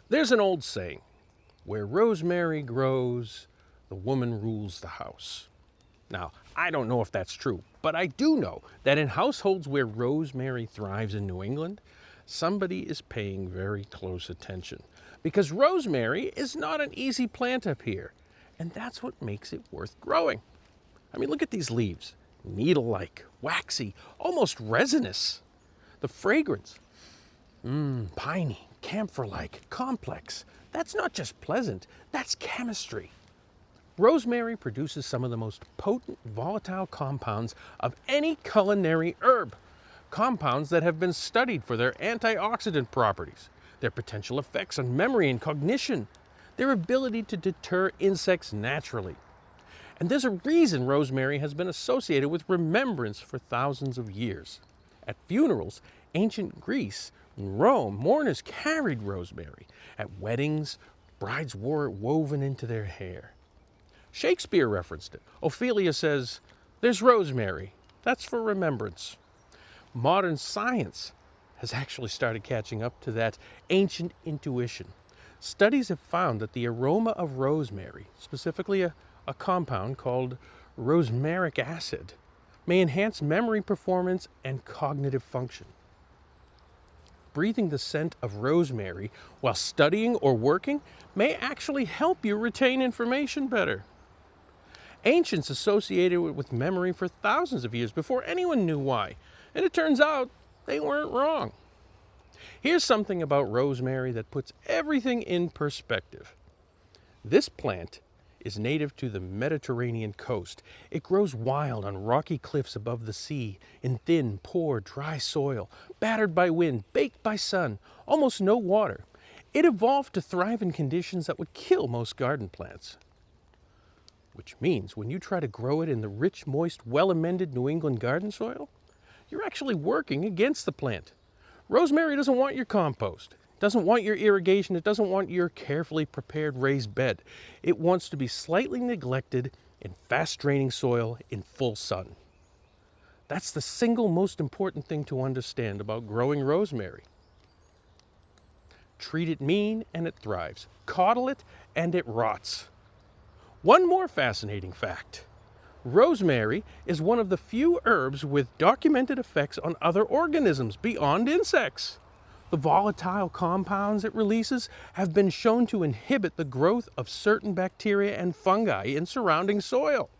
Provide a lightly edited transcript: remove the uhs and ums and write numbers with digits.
There's an old saying, where rosemary grows, the woman rules the house. Now, I don't know if that's true, but I do know that in households where rosemary thrives in New England, somebody is paying very close attention. Because rosemary is not an easy plant up here, and that's what makes it worth growing. I mean, look at these leaves. Needle-like, waxy, almost resinous. The fragrance, piney, camphor-like, complex. That's not just pleasant, that's chemistry. Rosemary produces some of the most potent volatile compounds of any culinary herb. Compounds that have been studied for their antioxidant properties, their potential effects on memory and cognition, their ability to deter insects naturally. And there's a reason rosemary has been associated with remembrance for thousands of years. At funerals, ancient Greece and Rome, mourners carried rosemary. At weddings, brides wore it woven into their hair. Shakespeare referenced it. Ophelia says, "There's rosemary. That's for remembrance." Modern science has actually started catching up to that ancient intuition. Studies have found that the aroma of rosemary, specifically a compound called rosmaric acid, may enhance memory performance and cognitive function. Breathing the scent of rosemary while studying or working may actually help you retain information better. Ancients associated it with memory for thousands of years before anyone knew why, and it turns out they weren't wrong. Here's something about rosemary that puts everything in perspective. This plant is native to the Mediterranean coast. It grows wild on rocky cliffs above the sea, in thin, poor, dry soil, battered by wind, baked by sun, almost no water. It evolved to thrive in conditions that would kill most garden plants. Which means when you try to grow it in the rich, moist, well-amended New England garden soil, you're actually working against the plant. Rosemary doesn't want your compost. It doesn't want your irrigation. It doesn't want your carefully prepared raised bed. It wants to be slightly neglected in fast-draining soil in full sun. That's the single most important thing to understand about growing rosemary. Treat it mean and it thrives. Coddle it and it rots. One more fascinating fact. Rosemary is one of the few herbs with documented effects on other organisms beyond insects. The volatile compounds it releases have been shown to inhibit the growth of certain bacteria and fungi in surrounding soil.